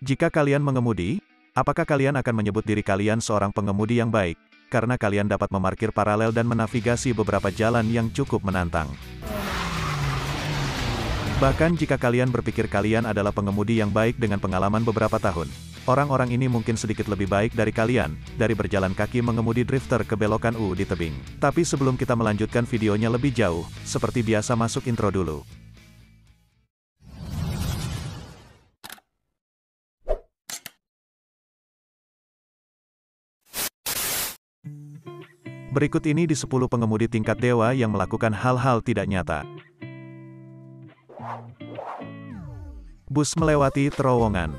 Jika kalian mengemudi, apakah kalian akan menyebut diri kalian seorang pengemudi yang baik, karena kalian dapat memarkir paralel dan menavigasi beberapa jalan yang cukup menantang? Bahkan jika kalian berpikir kalian adalah pengemudi yang baik dengan pengalaman beberapa tahun, orang-orang ini mungkin sedikit lebih baik dari kalian, dari berjalan kaki mengemudi drifter ke belokan U di tebing. Tapi sebelum kita melanjutkan videonya lebih jauh, seperti biasa masuk intro dulu. Berikut ini di 10 pengemudi tingkat dewa yang melakukan hal-hal tidak nyata. Bus melewati terowongan.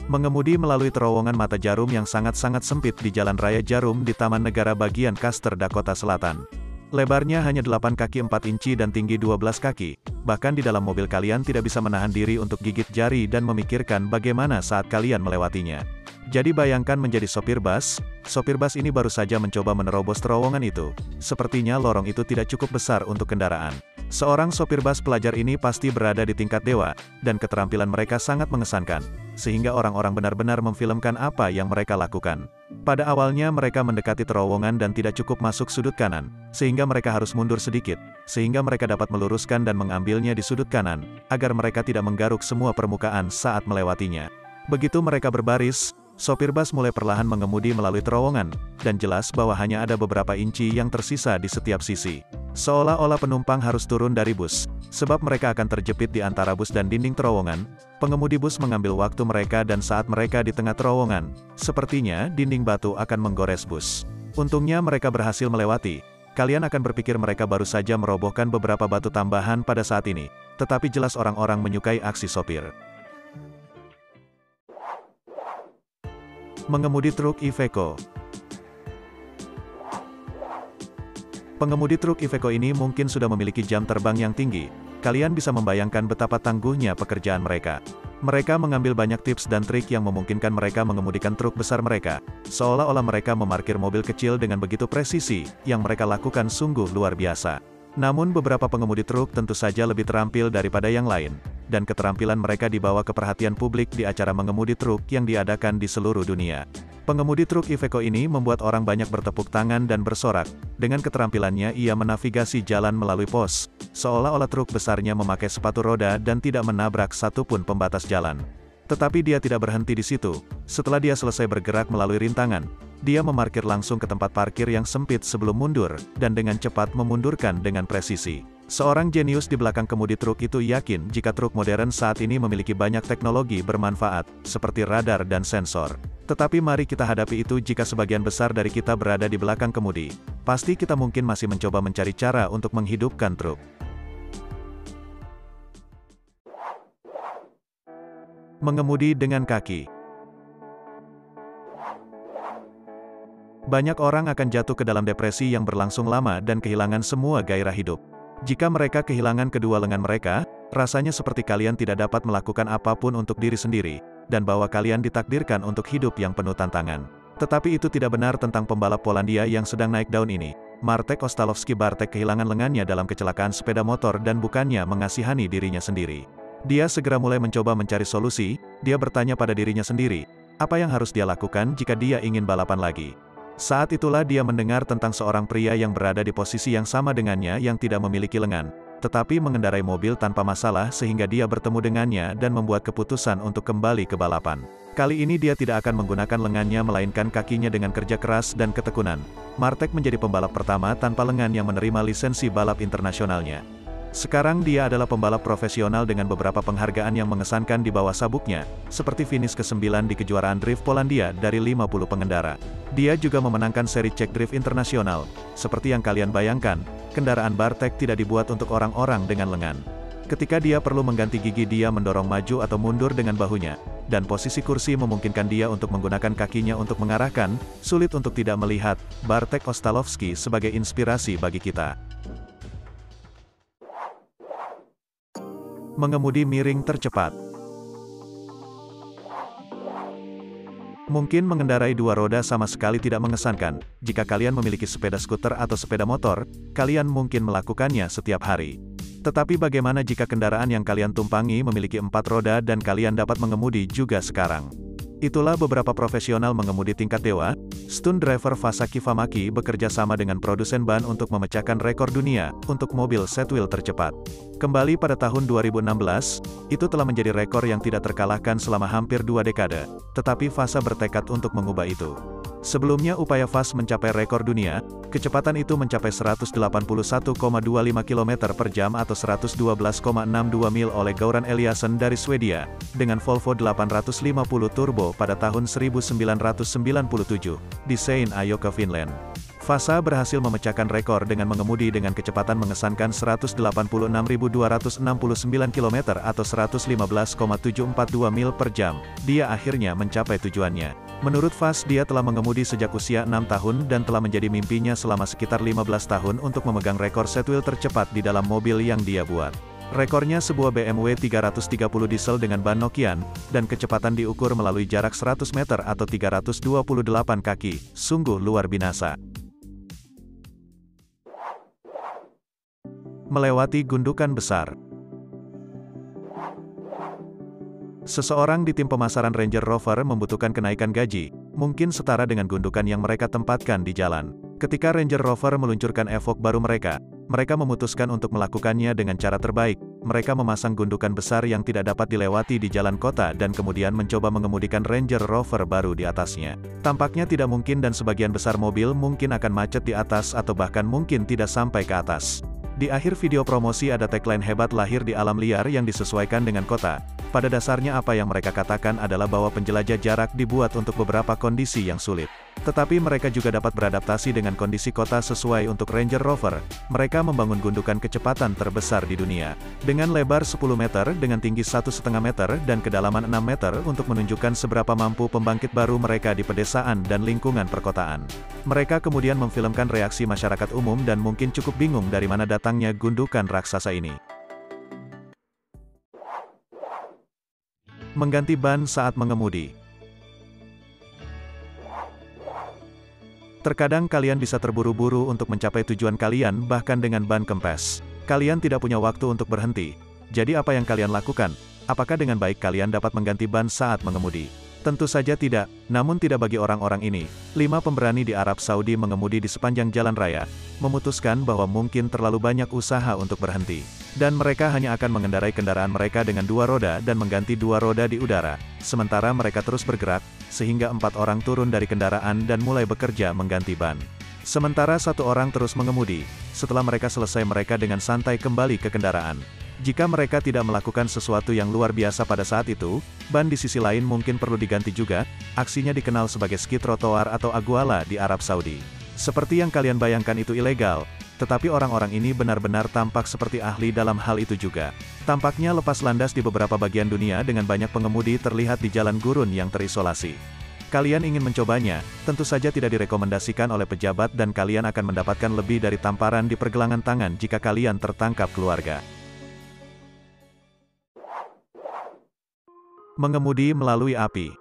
Mengemudi melalui terowongan mata jarum yang sangat-sangat sempit di Jalan Raya Jarum di Taman Negara bagian Custer, Dakota Selatan. Lebarnya hanya 8 kaki 4 inci dan tinggi 12 kaki. Bahkan di dalam mobil kalian tidak bisa menahan diri untuk gigit jari dan memikirkan bagaimana saat kalian melewatinya. Jadi bayangkan menjadi sopir bus ini baru saja mencoba menerobos terowongan itu. Sepertinya lorong itu tidak cukup besar untuk kendaraan. Seorang sopir bus pelajar ini pasti berada di tingkat dewa, dan keterampilan mereka sangat mengesankan, sehingga orang-orang benar-benar memfilmkan apa yang mereka lakukan. Pada awalnya mereka mendekati terowongan dan tidak cukup masuk sudut kanan, sehingga mereka harus mundur sedikit, sehingga mereka dapat meluruskan dan mengambilnya di sudut kanan, agar mereka tidak menggaruk semua permukaan saat melewatinya. Begitu mereka berbaris, sopir bus mulai perlahan mengemudi melalui terowongan, dan jelas bahwa hanya ada beberapa inci yang tersisa di setiap sisi. Seolah-olah penumpang harus turun dari bus, sebab mereka akan terjepit di antara bus dan dinding terowongan. Pengemudi bus mengambil waktu mereka dan saat mereka di tengah terowongan, sepertinya dinding batu akan menggores bus. Untungnya mereka berhasil melewati. Kalian akan berpikir mereka baru saja merobohkan beberapa batu tambahan pada saat ini, tetapi jelas orang-orang menyukai aksi sopir. Mengemudi truk Iveco. Pengemudi truk Iveco ini mungkin sudah memiliki jam terbang yang tinggi. Kalian bisa membayangkan betapa tangguhnya pekerjaan mereka. Mereka mengambil banyak tips dan trik yang memungkinkan mereka mengemudikan truk besar mereka, seolah-olah mereka memarkir mobil kecil dengan begitu presisi. Yang mereka lakukan sungguh luar biasa. Namun beberapa pengemudi truk tentu saja lebih terampil daripada yang lain, dan keterampilan mereka dibawa ke perhatian publik di acara mengemudi truk yang diadakan di seluruh dunia. Pengemudi truk Iveco ini membuat orang banyak bertepuk tangan dan bersorak. Dengan keterampilannya ia menavigasi jalan melalui pos, seolah-olah truk besarnya memakai sepatu roda dan tidak menabrak satupun pembatas jalan. Tetapi dia tidak berhenti di situ. Setelah dia selesai bergerak melalui rintangan, dia memarkir langsung ke tempat parkir yang sempit sebelum mundur, dan dengan cepat memundurkan dengan presisi. Seorang jenius di belakang kemudi truk itu yakin jika truk modern saat ini memiliki banyak teknologi bermanfaat, seperti radar dan sensor. Tetapi mari kita hadapi itu jika sebagian besar dari kita berada di belakang kemudi. Pasti kita mungkin masih mencoba mencari cara untuk menghidupkan truk. Mengemudi dengan kaki. Banyak orang akan jatuh ke dalam depresi yang berlangsung lama dan kehilangan semua gairah hidup. Jika mereka kehilangan kedua lengan mereka, rasanya seperti kalian tidak dapat melakukan apapun untuk diri sendiri, dan bahwa kalian ditakdirkan untuk hidup yang penuh tantangan. Tetapi itu tidak benar tentang pembalap Polandia yang sedang naik daun ini. Martek Ostalowski. Bartek kehilangan lengannya dalam kecelakaan sepeda motor dan bukannya mengasihani dirinya sendiri. Dia segera mulai mencoba mencari solusi. Dia bertanya pada dirinya sendiri, apa yang harus dia lakukan jika dia ingin balapan lagi. Saat itulah dia mendengar tentang seorang pria yang berada di posisi yang sama dengannya yang tidak memiliki lengan, tetapi mengendarai mobil tanpa masalah sehingga dia bertemu dengannya dan membuat keputusan untuk kembali ke balapan. Kali ini dia tidak akan menggunakan lengannya melainkan kakinya dengan kerja keras dan ketekunan. Martek menjadi pembalap pertama tanpa lengan yang menerima lisensi balap internasionalnya. Sekarang dia adalah pembalap profesional dengan beberapa penghargaan yang mengesankan di bawah sabuknya, seperti finish ke-9 di kejuaraan drift Polandia dari 50 pengendara. Dia juga memenangkan seri Czech Drift Internasional. Seperti yang kalian bayangkan, kendaraan Bartek tidak dibuat untuk orang-orang dengan lengan. Ketika dia perlu mengganti gigi, dia mendorong maju atau mundur dengan bahunya, dan posisi kursi memungkinkan dia untuk menggunakan kakinya untuk mengarahkan. Sulit untuk tidak melihat Bartek Ostalowski sebagai inspirasi bagi kita. Mengemudi miring tercepat. Mungkin mengendarai dua roda sama sekali tidak mengesankan. Jika kalian memiliki sepeda skuter atau sepeda motor, kalian mungkin melakukannya setiap hari. Tetapi bagaimana jika kendaraan yang kalian tumpangi memiliki 4 roda dan kalian dapat mengemudi juga sekarang? Itulah beberapa profesional mengemudi tingkat dewa. Stunt driver Fasaki Famaki bekerja sama dengan produsen ban untuk memecahkan rekor dunia untuk mobil set wheel tercepat. Kembali pada tahun 2016, itu telah menjadi rekor yang tidak terkalahkan selama hampir 2 dekade, tetapi Fasa bertekad untuk mengubah itu. Sebelumnya upaya Fas mencapai rekor dunia, kecepatan itu mencapai 181,25 km per jam atau 112,62 mil oleh Gauran Eliasson dari Swedia, dengan Volvo 850 Turbo pada tahun 1997, di Seinäjoki, Finland. Fasa berhasil memecahkan rekor dengan mengemudi dengan kecepatan mengesankan 186.269 km atau 115,742 mil per jam. Dia akhirnya mencapai tujuannya. Menurut Fas, dia telah mengemudi sejak usia 6 tahun dan telah menjadi mimpinya selama sekitar 15 tahun untuk memegang rekor set wheel tercepat di dalam mobil yang dia buat. Rekornya sebuah BMW 330 diesel dengan ban Nokian, dan kecepatan diukur melalui jarak 100 meter atau 328 kaki. Sungguh luar binasa. Melewati gundukan besar. Seseorang di tim pemasaran Ranger Rover membutuhkan kenaikan gaji, mungkin setara dengan gundukan yang mereka tempatkan di jalan. Ketika Ranger Rover meluncurkan Evoque baru mereka memutuskan untuk melakukannya dengan cara terbaik. Mereka memasang gundukan besar yang tidak dapat dilewati di jalan kota dan kemudian mencoba mengemudikan Ranger Rover baru di atasnya. Tampaknya tidak mungkin dan sebagian besar mobil mungkin akan macet di atas atau bahkan mungkin tidak sampai ke atas. Di akhir video promosi ada tagline hebat lahir di alam liar yang disesuaikan dengan kota. Pada dasarnya apa yang mereka katakan adalah bahwa penjelajah jarak dibuat untuk beberapa kondisi yang sulit. Tetapi mereka juga dapat beradaptasi dengan kondisi kota sesuai untuk Ranger Rover. Mereka membangun gundukan kecepatan terbesar di dunia. Dengan lebar 10 meter, dengan tinggi 1,5 meter, dan kedalaman 6 meter untuk menunjukkan seberapa mampu pembangkit baru mereka di pedesaan dan lingkungan perkotaan. Mereka kemudian memfilmkan reaksi masyarakat umum dan mungkin cukup bingung dari mana datangnya gundukan raksasa ini. Mengganti ban saat mengemudi. Terkadang kalian bisa terburu-buru untuk mencapai tujuan kalian bahkan dengan ban kempes. Kalian tidak punya waktu untuk berhenti. Jadi apa yang kalian lakukan? Apakah dengan baik kalian dapat mengganti ban saat mengemudi? Tentu saja tidak, namun tidak bagi orang-orang ini. 5 pemberani di Arab Saudi mengemudi di sepanjang jalan raya, memutuskan bahwa mungkin terlalu banyak usaha untuk berhenti. Dan mereka hanya akan mengendarai kendaraan mereka dengan 2 roda dan mengganti 2 roda di udara. Sementara mereka terus bergerak, sehingga 4 orang turun dari kendaraan dan mulai bekerja mengganti ban. Sementara 1 orang terus mengemudi. Setelah mereka selesai mereka dengan santai kembali ke kendaraan. Jika mereka tidak melakukan sesuatu yang luar biasa pada saat itu, ban di sisi lain mungkin perlu diganti juga. Aksinya dikenal sebagai ski trotoar atau aguala di Arab Saudi. Seperti yang kalian bayangkan itu ilegal, tetapi orang-orang ini benar-benar tampak seperti ahli dalam hal itu juga. Tampaknya lepas landas di beberapa bagian dunia dengan banyak pengemudi terlihat di jalan gurun yang terisolasi. Kalian ingin mencobanya, tentu saja tidak direkomendasikan oleh pejabat dan kalian akan mendapatkan lebih dari tamparan di pergelangan tangan jika kalian tertangkap keluarga. Mengemudi melalui api.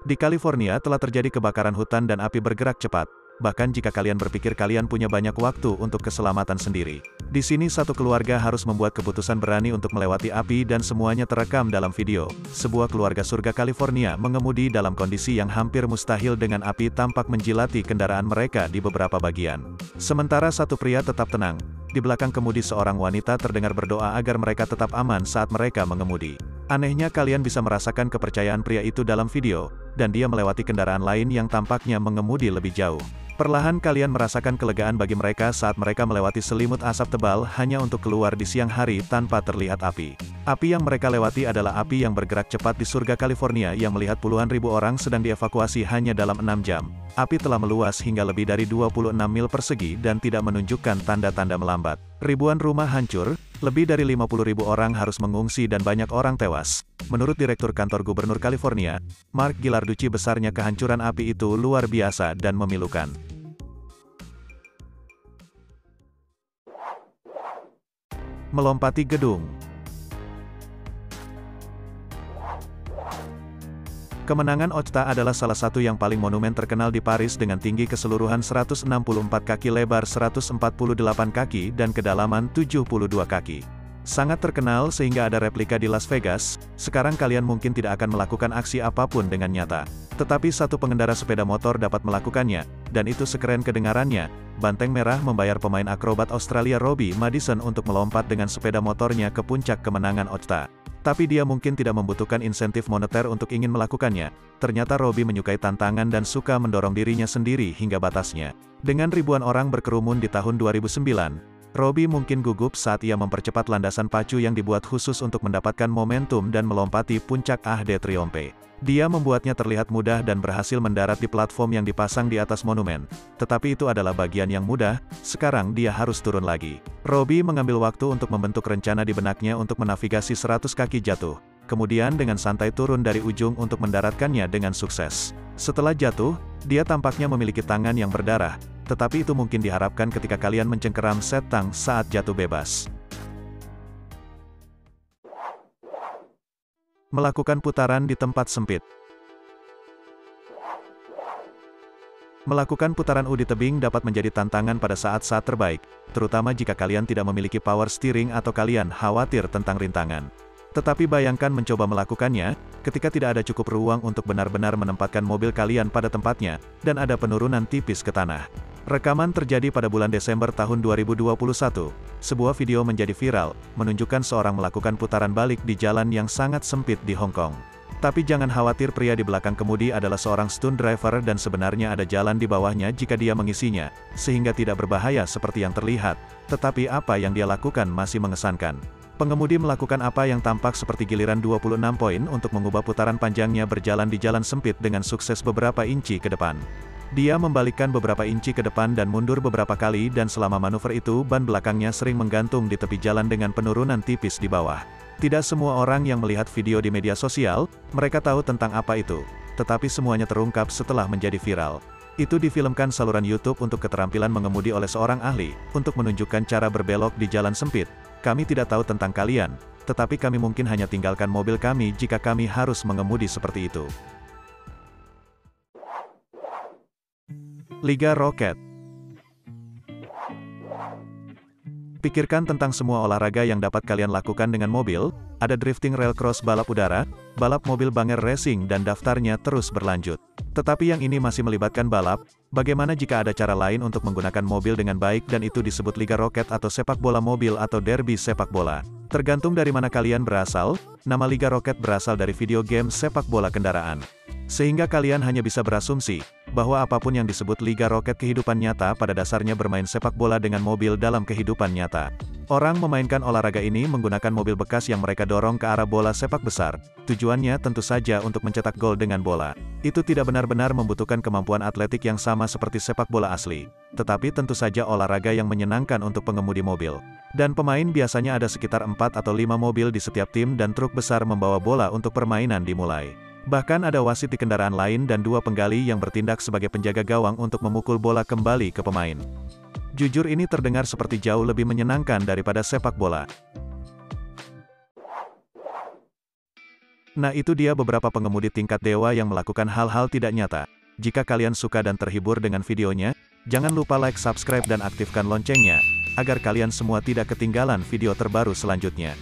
Di California telah terjadi kebakaran hutan dan api bergerak cepat. Bahkan jika kalian berpikir kalian punya banyak waktu untuk keselamatan sendiri. Di sini satu keluarga harus membuat keputusan berani untuk melewati api dan semuanya terekam dalam video. Sebuah keluarga surga California mengemudi dalam kondisi yang hampir mustahil dengan api tampak menjilati kendaraan mereka di beberapa bagian. Sementara satu pria tetap tenang. Di belakang kemudi seorang wanita terdengar berdoa agar mereka tetap aman saat mereka mengemudi. Anehnya kalian bisa merasakan kepercayaan pria itu dalam video, dan dia melewati kendaraan lain yang tampaknya mengemudi lebih jauh. Perlahan kalian merasakan kelegaan bagi mereka saat mereka melewati selimut asap tebal hanya untuk keluar di siang hari tanpa terlihat api. Api yang mereka lewati adalah api yang bergerak cepat di surga California yang melihat puluhan ribu orang sedang dievakuasi hanya dalam 6 jam. Api telah meluas hingga lebih dari 26 mil persegi dan tidak menunjukkan tanda-tanda melambat. Ribuan rumah hancur, lebih dari 50.000 orang harus mengungsi dan banyak orang tewas. Menurut Direktur Kantor Gubernur California, Mark Ghilarducci, besarnya kehancuran api itu luar biasa dan memilukan. Melompati gedung. Kemenangan Ojta adalah salah satu yang paling monumen terkenal di Paris dengan tinggi keseluruhan 164 kaki, lebar 148 kaki, dan kedalaman 72 kaki. Sangat terkenal sehingga ada replika di Las Vegas. Sekarang kalian mungkin tidak akan melakukan aksi apapun dengan nyata. Tetapi satu pengendara sepeda motor dapat melakukannya, dan itu sekeren kedengarannya. Banteng Merah membayar pemain akrobat Australia Robbie Madison untuk melompat dengan sepeda motornya ke puncak kemenangan Ojta. Tapi dia mungkin tidak membutuhkan insentif moneter untuk ingin melakukannya. Ternyata Robbie menyukai tantangan dan suka mendorong dirinya sendiri hingga batasnya. Dengan ribuan orang berkerumun di tahun 2009, Robbie mungkin gugup saat ia mempercepat landasan pacu yang dibuat khusus untuk mendapatkan momentum dan melompati puncak Arc de Triomphe. Dia membuatnya terlihat mudah dan berhasil mendarat di platform yang dipasang di atas monumen. Tetapi itu adalah bagian yang mudah, sekarang dia harus turun lagi. Robbie mengambil waktu untuk membentuk rencana di benaknya untuk menavigasi 100 kaki jatuh. Kemudian dengan santai turun dari ujung untuk mendaratkannya dengan sukses. Setelah jatuh, dia tampaknya memiliki tangan yang berdarah, tetapi itu mungkin diharapkan ketika kalian mencengkeram set tang saat jatuh bebas. Melakukan putaran di tempat sempit. Melakukan putaran U di tebing dapat menjadi tantangan pada saat-saat terbaik, terutama jika kalian tidak memiliki power steering atau kalian khawatir tentang rintangan. Tetapi bayangkan mencoba melakukannya, ketika tidak ada cukup ruang untuk benar-benar menempatkan mobil kalian pada tempatnya, dan ada penurunan tipis ke tanah. Rekaman terjadi pada bulan Desember tahun 2021. Sebuah video menjadi viral, menunjukkan seorang melakukan putaran balik di jalan yang sangat sempit di Hong Kong. Tapi jangan khawatir, pria di belakang kemudi adalah seorang stunt driver dan sebenarnya ada jalan di bawahnya jika dia mengisinya, sehingga tidak berbahaya seperti yang terlihat. Tetapi apa yang dia lakukan masih mengesankan. Pengemudi melakukan apa yang tampak seperti giliran 26 poin untuk mengubah putaran panjangnya berjalan di jalan sempit dengan sukses beberapa inci ke depan. Dia membalikkan beberapa inci ke depan dan mundur beberapa kali, dan selama manuver itu ban belakangnya sering menggantung di tepi jalan dengan penurunan tipis di bawah. Tidak semua orang yang melihat video di media sosial, mereka tahu tentang apa itu. Tetapi semuanya terungkap setelah menjadi viral. Itu difilmkan saluran YouTube untuk keterampilan mengemudi oleh seorang ahli, untuk menunjukkan cara berbelok di jalan sempit. Kami tidak tahu tentang kalian, tetapi kami mungkin hanya tinggalkan mobil kami jika kami harus mengemudi seperti itu. Liga Roket. Pikirkan tentang semua olahraga yang dapat kalian lakukan dengan mobil. Ada drifting, railcross, balap udara, balap mobil, banger racing, dan daftarnya terus berlanjut. Tetapi yang ini masih melibatkan balap. Bagaimana jika ada cara lain untuk menggunakan mobil dengan baik, dan itu disebut Liga Roket atau sepak bola mobil atau derby sepak bola. Tergantung dari mana kalian berasal, nama Liga Roket berasal dari video game sepak bola kendaraan. Sehingga kalian hanya bisa berasumsi bahwa apapun yang disebut Liga Roket kehidupan nyata pada dasarnya bermain sepak bola dengan mobil dalam kehidupan nyata. Orang memainkan olahraga ini menggunakan mobil bekas yang mereka dorong ke arah bola sepak besar. Tujuannya tentu saja untuk mencetak gol dengan bola. Itu tidak benar-benar membutuhkan kemampuan atletik yang sama seperti sepak bola asli. Tetapi tentu saja olahraga yang menyenangkan untuk pengemudi mobil. Dan pemain biasanya ada sekitar 4 atau 5 mobil di setiap tim, dan truk besar membawa bola untuk permainan dimulai. Bahkan ada wasit di kendaraan lain dan 2 penggali yang bertindak sebagai penjaga gawang untuk memukul bola kembali ke pemain. Jujur, ini terdengar seperti jauh lebih menyenangkan daripada sepak bola. Nah, itu dia beberapa pengemudi tingkat dewa yang melakukan hal-hal tidak nyata. Jika kalian suka dan terhibur dengan videonya, jangan lupa like, subscribe, dan aktifkan loncengnya, agar kalian semua tidak ketinggalan video terbaru selanjutnya.